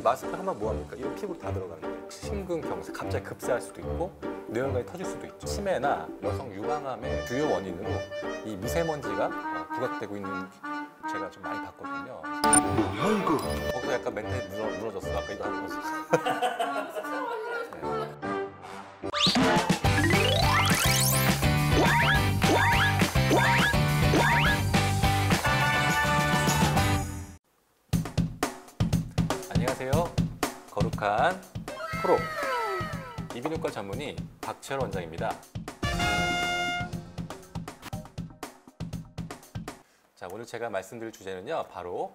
마스크 하면 뭐합니까? 이런 피부로 다 들어가는데 심근경색 갑자기 급사할 수도 있고 뇌혈관이 터질 수도 있죠. 치매나 여성 유방암의 주요 원인으로 이 미세먼지가 부각되고 있는 제가 좀 많이 봤거든요. 뭐야 이거? 거기서 약간 멘탈이 무너졌어. 아까 이거 하고 있었어. 안녕하세요. 거룩한 프로 이비인후과 전문의 박채열 원장입니다. 자, 오늘 제가 말씀드릴 주제는요, 바로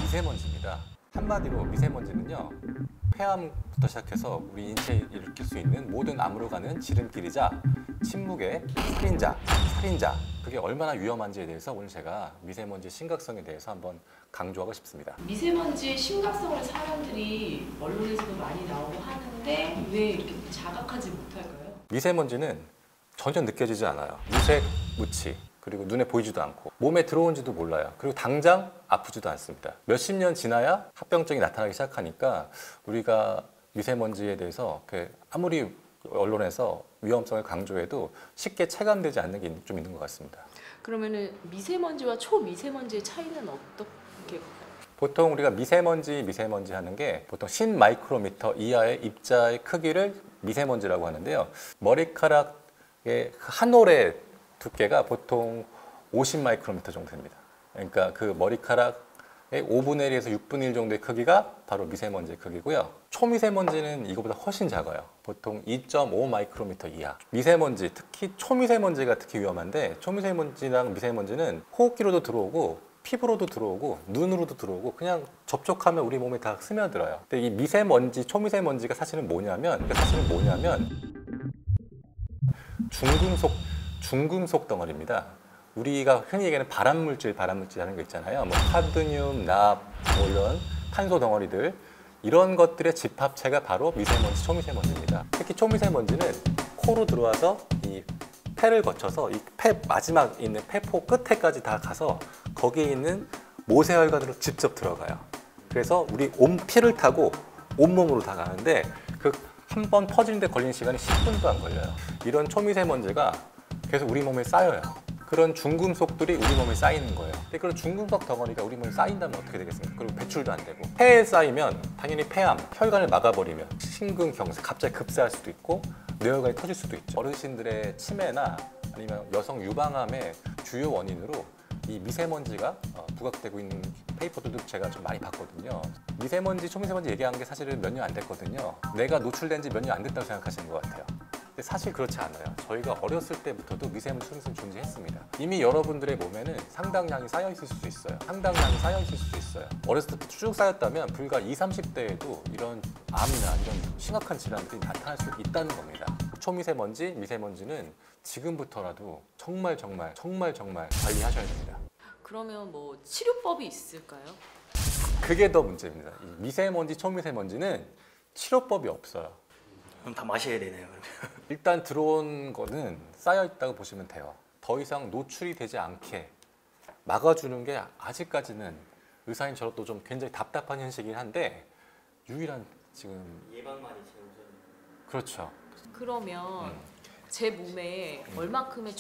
미세먼지입니다. 한마디로 미세먼지는요, 폐암부터 시작해서 우리 인체에 일으킬 수 있는 모든 암으로 가는 지름길이자 침묵의 살인자, 그게 얼마나 위험한지에 대해서 오늘 제가 미세먼지의 심각성에 대해서 한번 강조하고 싶습니다. 미세먼지의 심각성을 사람들이 언론에서도 많이 나오고 하는데 왜 이렇게 자각하지 못할까요? 미세먼지는 전혀 느껴지지 않아요. 무색, 무치, 그리고 눈에 보이지도 않고 몸에 들어온지도 몰라요. 그리고 당장 아프지도 않습니다. 몇십 년 지나야 합병증이 나타나기 시작하니까 우리가 미세먼지에 대해서 아무리 언론에서 위험성을 강조해도 쉽게 체감되지 않는 게 좀 있는 것 같습니다. 그러면은 미세먼지와 초미세먼지의 차이는 어떻게? 보통 우리가 미세먼지 하는 게 보통 10마이크로미터 이하의 입자의 크기를 미세먼지라고 하는데요. 머리카락의 한 올의 두께가 보통 50마이크로미터 정도 됩니다. 그러니까 그 머리카락의 5분의 1에서 6분의 1 정도의 크기가 바로 미세먼지의 크기고요. 초미세먼지는 이거보다 훨씬 작아요. 보통 2.5 마이크로미터 이하. 미세먼지, 특히 초미세먼지가 특히 위험한데, 초미세먼지랑 미세먼지는 호흡기로도 들어오고 피부로도 들어오고 눈으로도 들어오고 그냥 접촉하면 우리 몸에 다 스며들어요. 근데 이 미세먼지, 초미세먼지가 사실은 뭐냐면 중금속 덩어리입니다. 우리가 흔히 얘기하는 발암물질 하는 거 있잖아요. 뭐 카드뮴, 납, 뭐 이런 탄소 덩어리들, 이런 것들의 집합체가 바로 미세먼지, 초미세먼지입니다. 특히 초미세먼지는 코로 들어와서 이 폐를 거쳐서 이 폐 마지막 있는 폐포 끝에까지 다 가서 거기에 있는 모세혈관으로 직접 들어가요. 그래서 우리 피를 타고 온몸으로 다 가는데 그 한 번 퍼지는데 걸리는 시간이 10분도 안 걸려요. 이런 초미세먼지가 계속 우리 몸에 쌓여요. 그런 중금속들이 우리 몸에 쌓이는 거예요. 근데 그런 중금속 덩어리가 우리 몸에 쌓인다면 어떻게 되겠습니까? 그리고 배출도 안 되고, 폐에 쌓이면 당연히 폐암, 혈관을 막아버리면 심근경색 갑자기 급사할 수도 있고 뇌혈관이 터질 수도 있죠. 어르신들의 치매나 아니면 여성 유방암의 주요 원인으로 이 미세먼지가 부각되고 있는 페이퍼들도 제가 좀 많이 봤거든요. 미세먼지, 초미세먼지 얘기한 게 사실은 몇 년 안 됐거든요. 내가 노출된 지 몇 년 안 됐다고 생각하시는 것 같아요. 근데 사실 그렇지 않아요. 저희가 어렸을 때부터도 미세먼지, 초미세먼지 존재했습니다. 이미 여러분들의 몸에는 상당량이 쌓여 있을 수도 있어요. 어렸을 때부터 쭉 쌓였다면 불과 20, 30대에도 이런 암이나 이런 심각한 질환들이 나타날 수 있다는 겁니다. 초미세먼지, 미세먼지는 지금부터라도 정말 관리하셔야 됩니다. 그러면 뭐 치료법이 있을까요? 그게 더 문제입니다. 이 미세먼지, 초미세먼지는 치료법이 없어요. 그럼 다 마셔야 되네요. 일단 들어온 거는 쌓여 있다고 보시면 돼요. 더 이상 노출이 되지 않게 막아주는 게 아직까지는 의사인 저로도 좀 굉장히 답답한 현실이긴 한데 유일한 지금 예방만이 제일 우선. 그렇죠. 그러면 제 몸에 얼마큼의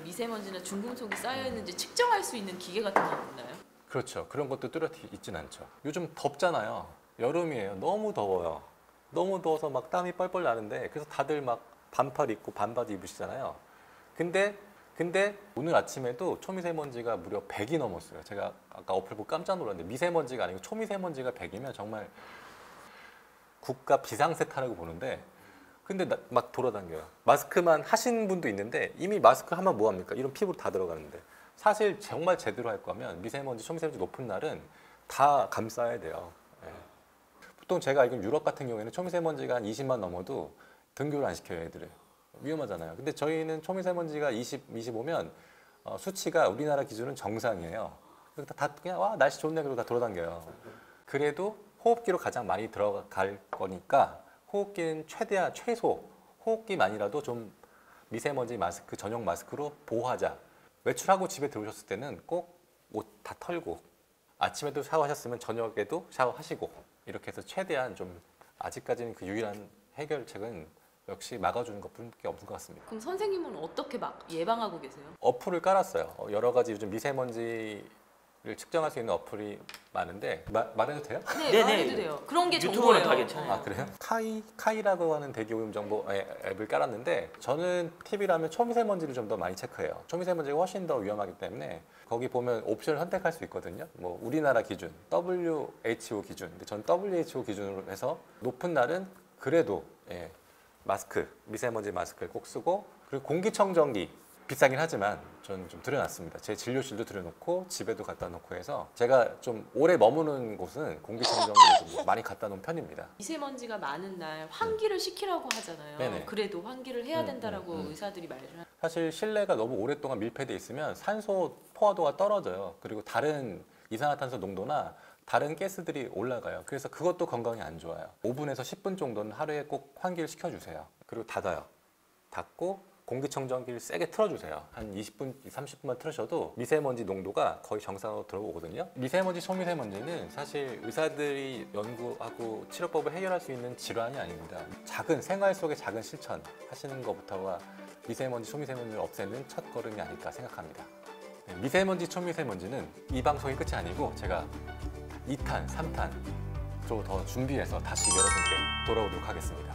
미세먼지나 중금속이 쌓여 있는지 측정할 수 있는 기계 같은 거 있나요? 그렇죠. 그런 것도 뚜렷이 있진 않죠. 요즘 덥잖아요. 여름이에요. 너무 더워요. 너무 더워서 막 땀이 뻘뻘 나는데 그래서 다들 막 반팔 입고 반바지 입으시잖아요. 근데 오늘 아침에도 초미세먼지가 무려 100이 넘었어요. 제가 아까 어플 보고 깜짝 놀랐는데 미세먼지가 아니고 초미세먼지가 100이면 정말 국가 비상세타라고 보는데 근데 막 돌아다녀요. 마스크만 하신 분도 있는데 이미 마스크 하면 뭐합니까? 이런 피부로 다 들어가는데 사실 정말 제대로 할 거면 미세먼지, 초미세먼지 높은 날은 다 감싸야 돼요. 네. 보통 제가 알기로는 유럽 같은 경우에는 초미세먼지가 한 20만 넘어도 등교를 안 시켜요, 애들을. 위험하잖아요. 근데 저희는 초미세먼지가 25면 수치가 우리나라 기준은 정상이에요. 다 그냥 와 날씨 좋네 그러고 다 돌아다녀요. 그래도 호흡기로 가장 많이 들어갈 거니까 호흡기는 최소 호흡기만이라도 좀 미세먼지 마스크, 전용 마스크로 보호하자. 외출하고 집에 들어오셨을 때는 꼭 옷 다 털고 아침에도 샤워하셨으면 저녁에도 샤워하시고 이렇게 해서 최대한 좀 아직까지는 그 유일한 해결책은 역시 막아주는 것뿐밖에 없는 것 같습니다. 그럼 선생님은 어떻게 막 예방하고 계세요? 어플을 깔았어요. 여러 가지 요즘 미세먼지를 측정할 수 있는 어플이 많은데 말해도 돼요? 네, 네네. 말해도 돼요. 그런 게 유튜브는 정보예요. 다 괜찮아요. 아 그래요? 카이라고 하는 대기오염 정보 앱을 깔았는데 저는 팁이라면 초미세먼지를 좀 더 많이 체크해요. 초미세먼지가 훨씬 더 위험하기 때문에 거기 보면 옵션을 선택할 수 있거든요. 뭐 우리나라 기준, WHO 기준. 근데 전 WHO 기준으로 해서 높은 날은 그래도 마스크, 미세먼지 마스크를 꼭 쓰고 그리고 공기청정기 비싸긴 하지만 저는 좀 들여놨습니다. 제 진료실도 들여놓고 집에도 갖다 놓고 해서 제가 좀 오래 머무는 곳은 공기청정기를 좀 많이 갖다 놓은 편입니다. 미세먼지가 많은 날 환기를 시키라고 하잖아요. 네네. 그래도 환기를 해야 된다라고 의사들이 말을 하는. 사실 실내가 너무 오랫동안 밀폐돼 있으면 산소 포화도가 떨어져요. 그리고 다른 이산화탄소 농도나 다른 가스들이 올라가요. 그래서 그것도 건강에 안 좋아요. 5분에서 10분 정도는 하루에 꼭 환기를 시켜주세요. 그리고 닫아요. 닫고 공기청정기를 세게 틀어주세요. 한 20분, 30분만 틀으셔도 미세먼지 농도가 거의 정상으로 들어오거든요. 미세먼지, 초미세먼지는 사실 의사들이 연구하고 치료법을 해결할 수 있는 질환이 아닙니다. 작은 생활 속의 작은 실천 하시는 것부터가 미세먼지, 초미세먼지를 없애는 첫 걸음이 아닐까 생각합니다. 미세먼지, 초미세먼지는 이 방송이 끝이 아니고 제가 2탄, 3탄 더 준비해서 다시 여러분께 돌아오도록 하겠습니다.